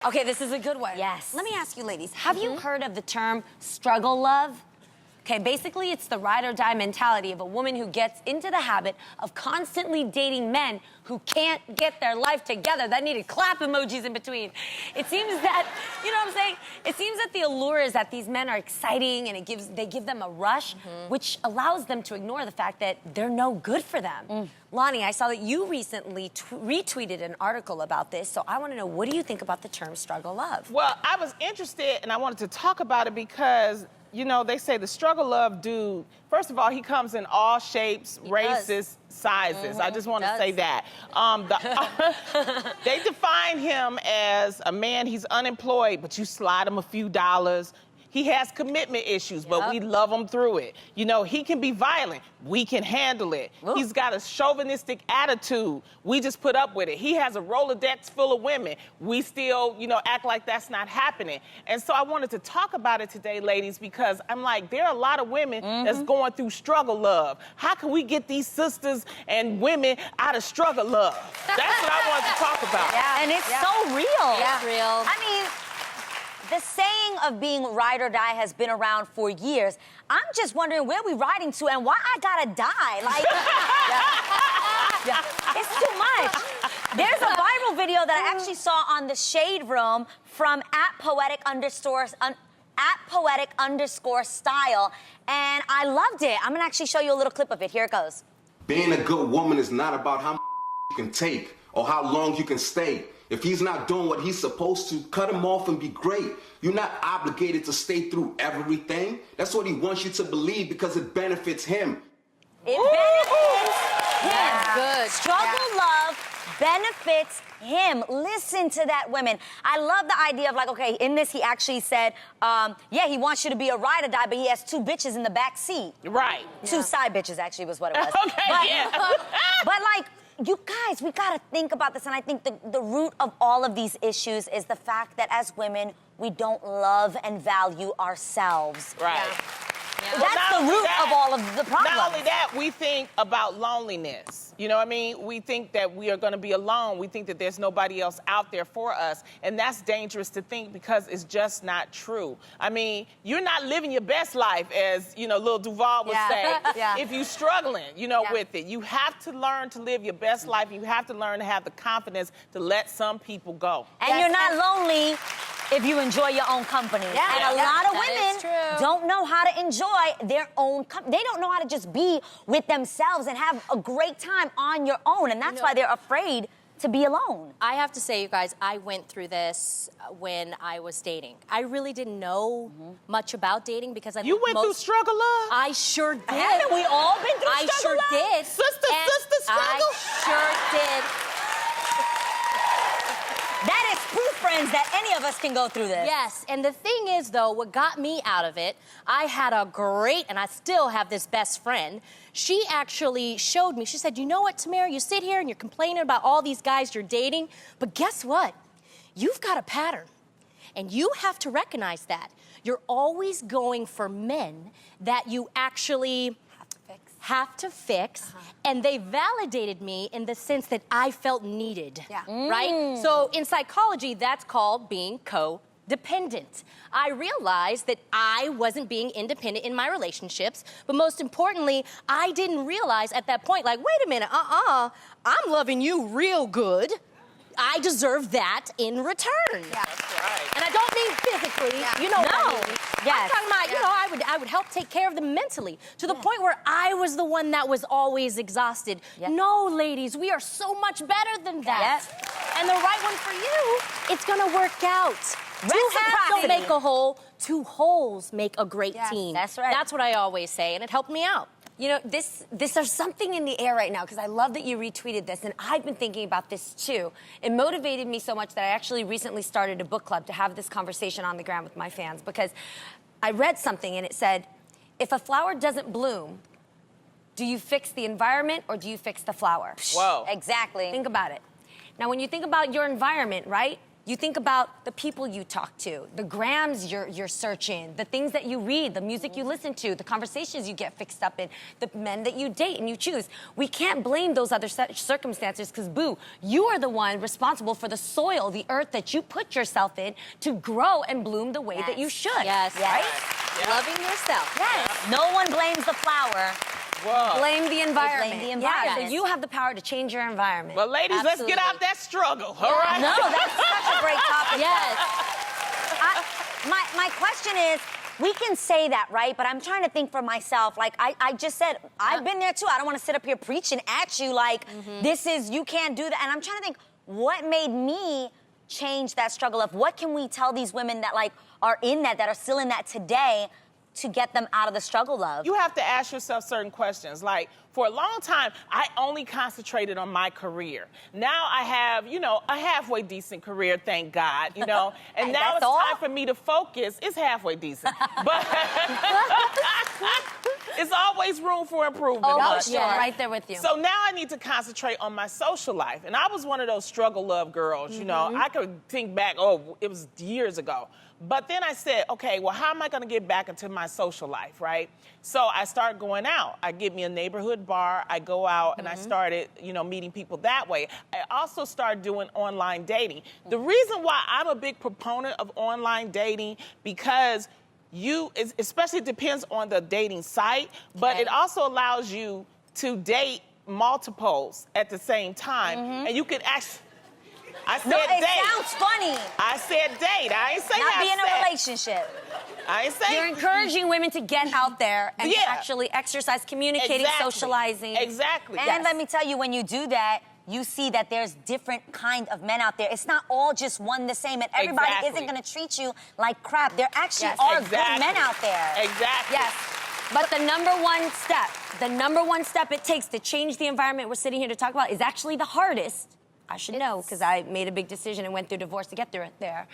Okay, this is a good one. Yes. Let me ask you, ladies, have you heard of the term struggle love? Okay, basically it's the ride or die mentality of a woman who gets into the habit of constantly dating men who can't get their life together. That needed clap emojis in between. It seems that, you know what I'm saying? It seems that the allure is that these men are exciting and they give them a rush, which allows them to ignore the fact that they're no good for them. Lonnie, I saw that you recently retweeted an article about this, so I want to know, what do you think about the term struggle love? Well, I was interested and I wanted to talk about it because, you know, they say the struggle love dude, first of all, he comes in all shapes, races, sizes. I just want to say that. They define him as a man, he's unemployed, but you slide him a few dollars. He has commitment issues, but we love him through it. You know, he can be violent. We can handle it. He's got a chauvinistic attitude. We just put up with it. He has a Rolodex full of women. We still, you know, act like that's not happening. And so I wanted to talk about it today, ladies, because I'm like, there are a lot of women that's going through struggle love. How can we get these sisters and women out of struggle love? That's what I wanted to talk about. Yeah, and it's so real. Yeah. It's real. I mean, the saying of being ride or die has been around for years. I'm just wondering where we riding to and why I gotta die. Like, it's too much. There's a viral video that I actually saw on the Shade Room from @poetic_style, and I loved it. I'm gonna actually show you a little clip of it. Here it goes. Being a good woman is not about how much you can take or how long you can stay. If he's not doing what he's supposed to, cut him off and be great. You're not obligated to stay through everything. That's what he wants you to believe because it benefits him. It benefits him. Yeah. Good. Struggle love benefits him. Listen to that, women. I love the idea of, like, okay, in this he actually said, yeah, he wants you to be a ride or die, but he has two bitches in the back seat. Right. Two side bitches, actually, was what it was. Okay, But, like, you guys, we gotta think about this, and I think the root of all of these issues is the fact that as women, we don't love and value ourselves. Right. Yeah. That's the root of all of the problems. Not only that, we think about loneliness. You know what I mean? We think that we are going to be alone. We think that there's nobody else out there for us. And that's dangerous to think because it's just not true. I mean, you're not living your best life, as, you know, Lil Duval would say, if you're struggling, you know, with it. You have to learn to live your best life. You have to learn to have the confidence to let some people don't. And you're not lonely if you enjoy your own company. And a lot of women don't know how to enjoy their own company. They don't know how to just be with themselves and have a great time on your own. And that's why they're afraid to be alone. I have to say, you guys, I went through this when I was dating. I really didn't know much about dating because I You went through struggle love? I sure did. Haven't we all been through struggle love? I sure did. Sister struggle? I sure did. That is proof, friends, that any of us can go through this. Yes, and the thing is, though, what got me out of it, I had a great, and I still have this best friend. She actually showed me, she said, you know what, Tamara, you sit here and you're complaining about all these guys you're dating, but guess what? You've got a pattern, and you have to recognize that. You're always going for men that you actually have to fix, and they validated me in the sense that I felt needed, right? So in psychology, that's called being codependent. I realized that I wasn't being independent in my relationships, but most importantly, I didn't realize at that point, like, wait a minute, I'm loving you real good. I deserve that in return. That's right. And I don't mean physically, you know what I mean. I'm talking about, you know, I would help take care of them mentally to the point where I was the one that was always exhausted. No, ladies, we are so much better than that. And the right one for you, it's gonna work out. Two halves don't make a whole, two wholes make a great team. That's right. That's what I always say, and it helped me out. You know, there's something in the air right now, because I love that you retweeted this, and I've been thinking about this too. It motivated me so much that I actually recently started a book club to have this conversation on the ground with my fans, because I read something and it said, if a flower doesn't bloom, do you fix the environment or do you fix the flower? Whoa. Exactly. Think about it. Now, when you think about your environment, right? You think about the people you talk to, the grams you're searching, the things that you read, the music you listen to, the conversations you get fixed up in, the men that you date and you choose. We can't blame those other circumstances because, boo, you are the one responsible for the soil, the earth that you put yourself in to grow and bloom the way that you should. Yes. Right? Loving yourself. Yes. No one blames the flower. Whoa. Blame the environment. Blame the environment. Yeah, so you have the power to change your environment. Well, ladies, let's get out that struggle, all right? No, that's such a great topic. Yes. My question is, we can say that, right? But I'm trying to think for myself. Like I just said, I've been there too. I don't want to sit up here preaching at you like this is, you can't do that. And I'm trying to think, what made me change that struggle of what can we tell these women that like are in that are still in that today to get them out of the struggle of? You have to ask yourself certain questions. Like, for a long time, I only concentrated on my career. Now I have, you know, a halfway decent career, thank God, you know. And Hey, now that's it's all? time for me to focus. It's halfway decent. But it's always room for improvement. Oh, but- sure. Right there with you. So now I need to concentrate on my social life. And I was one of those struggle love girls, you know. I could think back, it was years ago. But then I said, okay, well, how am I going to get back into my social life, right? So I started going out. I get me a neighborhood bar. I go out and I started, you know, meeting people that way. I also started doing online dating. The reason why I'm a big proponent of online dating, because especially it depends on the dating site, but it also allows you to date multiples at the same time. And you can actually... I said it date. sounds funny. I said date. I ain't say Not have be in a sex. relationship. I ain't say. You're encouraging women to get out there and to actually exercise communicating, socializing. Exactly. And let me tell you, when you do that, you see that there's different kind of men out there. It's not all just one the same, and everybody isn't going to treat you like crap. There actually are good men out there. Exactly. Yes. But the number one step it takes to change the environment we're sitting here to talk about is actually the hardest. I should know because I made a big decision and went through divorce to get through it there,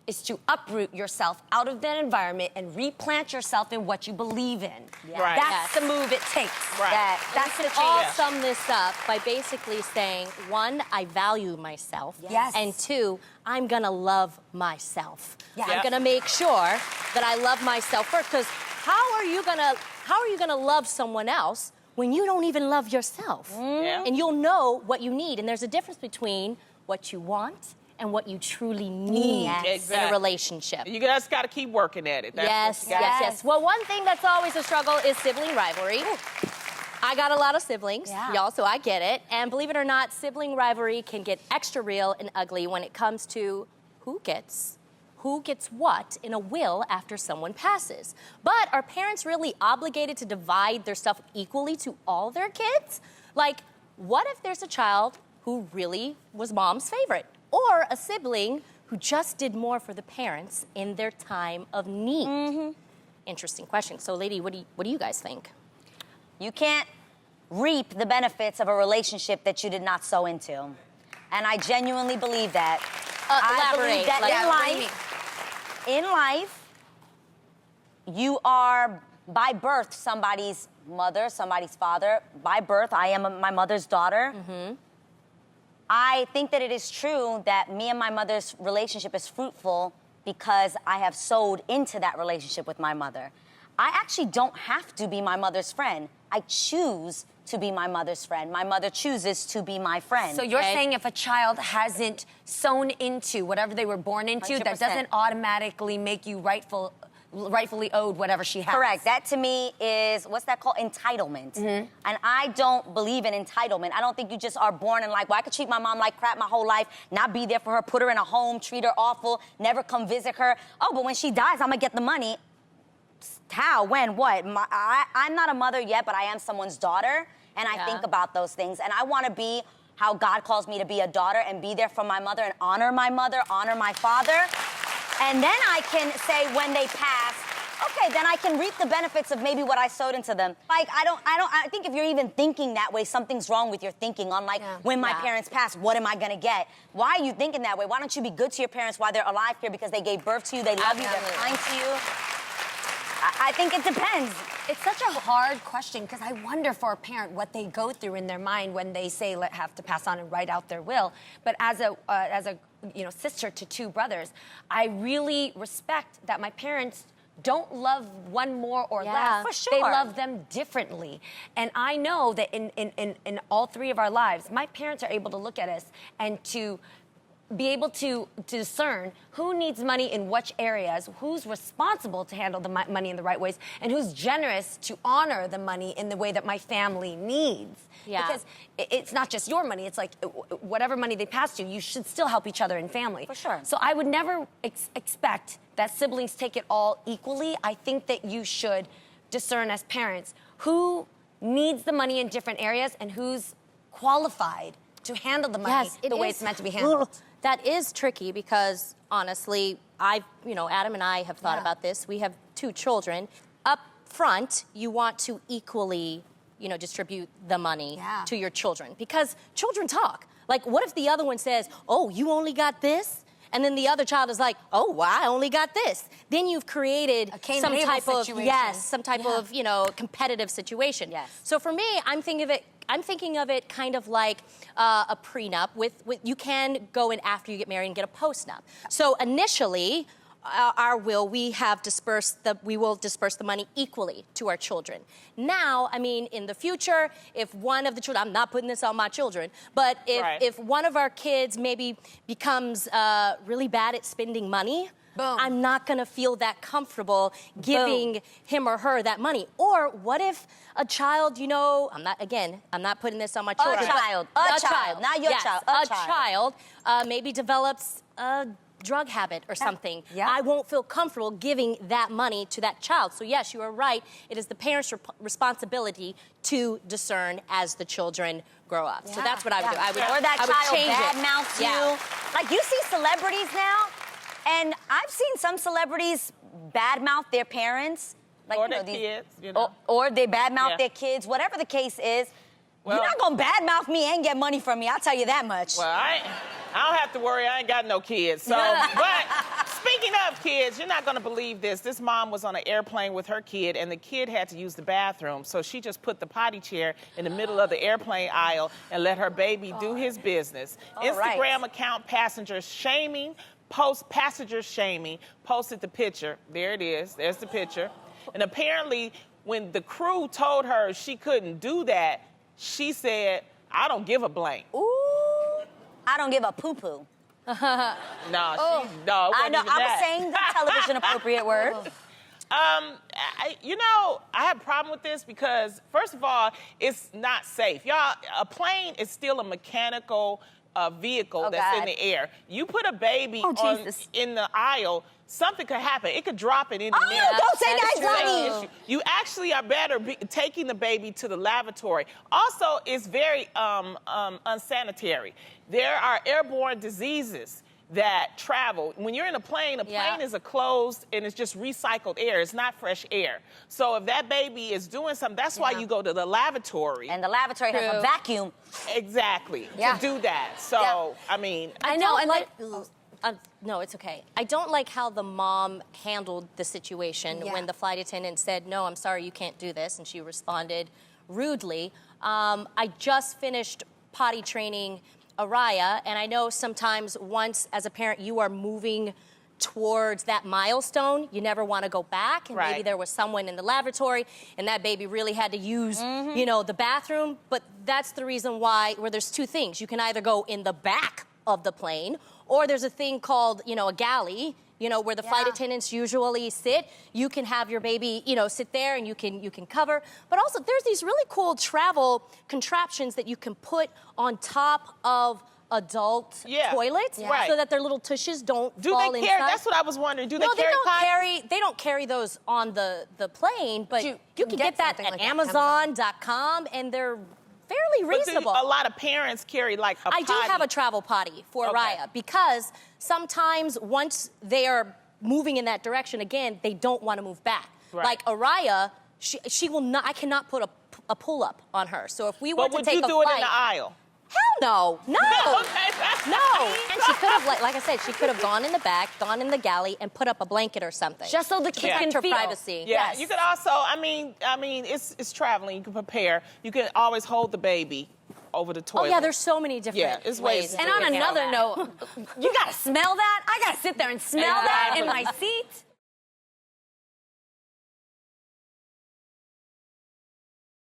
is to uproot yourself out of that environment and replant yourself in what you believe in. Right. That's the move it takes. Right. That's the change. All sum this up by basically saying, one, I value myself. Yes. And two, I'm gonna love myself. Yeah. I'm gonna make sure that I love myself first. Because how are you gonna love someone else when you don't even love yourself? Yeah. And you'll know what you need. And there's a difference between what you want and what you truly need in a relationship. You just got to keep working at it. That's Yes. Well, one thing that's always a struggle is sibling rivalry. I got a lot of siblings, y'all, so I get it. And believe it or not, sibling rivalry can get extra real and ugly when it comes to who gets what in a will after someone passes. But are parents really obligated to divide their stuff equally to all their kids? Like, what if there's a child who really was mom's favorite? Or a sibling who just did more for the parents in their time of need? Interesting question. So, lady, what do you guys think? You can't reap the benefits of a relationship that you did not sow into. And I genuinely believe that. I believe that in life, you are by birth somebody's mother, somebody's father. By birth, I am my mother's daughter. I think that it is true that me and my mother's relationship is fruitful because I have sowed into that relationship with my mother. I actually don't have to be my mother's friend. I choose to be my mother's friend. My mother chooses to be my friend. So you're saying if a child hasn't sown into whatever they were born into, 100%. That doesn't automatically make you rightfully owed whatever she has. Correct. That to me is, what's that called? Entitlement. And I don't believe in entitlement. I don't think you just are born and like, well, I could treat my mom like crap my whole life, not be there for her, put her in a home, treat her awful, never come visit her. Oh, but when she dies, I'm gonna get the money. How, when, what? I'm not a mother yet, but I am someone's daughter, and I think about those things. And I want to be how God calls me to be a daughter and be there for my mother and honor my mother, honor my father. And then I can say when they pass, okay, then I can reap the benefits of maybe what I sowed into them. Like, I think if you're even thinking that way, something's wrong with your thinking on like, when my parents pass, what am I gonna get? Why are you thinking that way? Why don't you be good to your parents while they're alive here because they gave birth to you, they love you, they're kind to you? I think it depends. It's such a hard question because I wonder for a parent what they go through in their mind when they say have to pass on and write out their will. But as a sister to two brothers, I really respect that my parents don't love one more or less. For sure. They love them differently. And I know that in all three of our lives, my parents are able to look at us and to be able to discern who needs money in which areas, who's responsible to handle the money in the right ways, and who's generous to honor the money in the way that my family needs. Yeah. Because it's not just your money. It's like whatever money they pass to, you should still help each other in family. For sure. So I would never expect that siblings take it all equally. I think that you should discern as parents who needs the money in different areas and who's qualified to handle the money the way it's meant to be handled. That is tricky because, honestly, Adam and I have thought about this. We have two children. Up front, you want to equally, distribute the money to your children because children talk. Like, what if the other one says, oh, you only got this? And then the other child is like, oh, well, I only got this. Then you've created some type of competitive situation. Yes. So for me, I'm thinking of it kind of like a prenup with you can go in after you get married and get a postnup. So initially, our will, we will disperse the money equally to our children. Now, in the future, if one of the children, I'm not putting this on my children, but if one of our kids maybe becomes really bad at spending money, boom, I'm not going to feel that comfortable giving him or her that money. Or what if a child, I'm not putting this on my children. A child, not your child. A child maybe develops a drug habit or something. Yeah. I won't feel comfortable giving that money to that child. So yes, you are right. It is the parents' responsibility to discern as the children grow up. So that's what I would do. Or that child change badmouths you. Like you see celebrities now, and I've seen some celebrities badmouth their parents. Like, or their kids, or they badmouth their kids, whatever the case is. You're not gonna badmouth me and get money from me, I'll tell you that much. Well, I don't have to worry, I ain't got no kids. So, but speaking of kids, you're not gonna believe this. This mom was on an airplane with her kid and the kid had to use the bathroom. So she just put the potty chair in the middle of the airplane aisle and let her baby do his business. Instagram account passengers shaming, posted the picture. There it is, there's the picture. And apparently when the crew told her she couldn't do that, she said, I don't give a blank. Ooh, I don't give a poo-poo. No, I know, I was saying the television appropriate word. I have a problem with this because, first of all, it's not safe. Y'all, a plane is still a mechanical vehicle that's in the air. You put a baby in the aisle, something could happen. It could drop it in the air. Oh, don't say that, Johnny. You actually are better taking the baby to the lavatory. Also, it's very unsanitary. There are airborne diseases that travel. When you're in a plane is a closed and it's just recycled air. It's not fresh air. So if that baby is doing something, that's why you go to the lavatory. And the lavatory has a vacuum. Exactly, to do that. So, I know, and no, it's okay. I don't like how the mom handled the situation when the flight attendant said, no, I'm sorry, you can't do this, and she responded rudely. I just finished potty training Araya, and I know sometimes once, as a parent, you are moving towards that milestone, you never want to go back, and maybe there was someone in the lavatory, and that baby really had to use, the bathroom, but that's the reason why, where there's two things. You can either go in the back of the plane, or there's a thing called, a galley, where the flight attendants usually sit. You can have your baby, sit there and you can cover. But also, there's these really cool travel contraptions that you can put on top of adult toilets so that their little tushes don't fall inside. That's what I was wondering. They don't carry those on the plane, but you can get that at like Amazon.com, and they're fairly reasonable. A lot of parents carry like a potty. I do have a travel potty for Araya because sometimes once they are moving in that direction again, they don't want to move back. Like Araya, she will not. I cannot put a pull-up on her. So if we were to take a flight, would you do it in the aisle? Hell no. Okay. No. And she could have, like I said, she could have gone in the back, gone in the galley, and put up a blanket or something. Just so the kid can her feel privacy. Yeah, Yes. you could also, I mean, it's traveling. You can prepare. You can always hold the baby over the toilet. Oh, yeah, there's so many different it's ways. ways. And to on handle another that. note, you gotta smell that? I gotta sit there and smell that in my seat?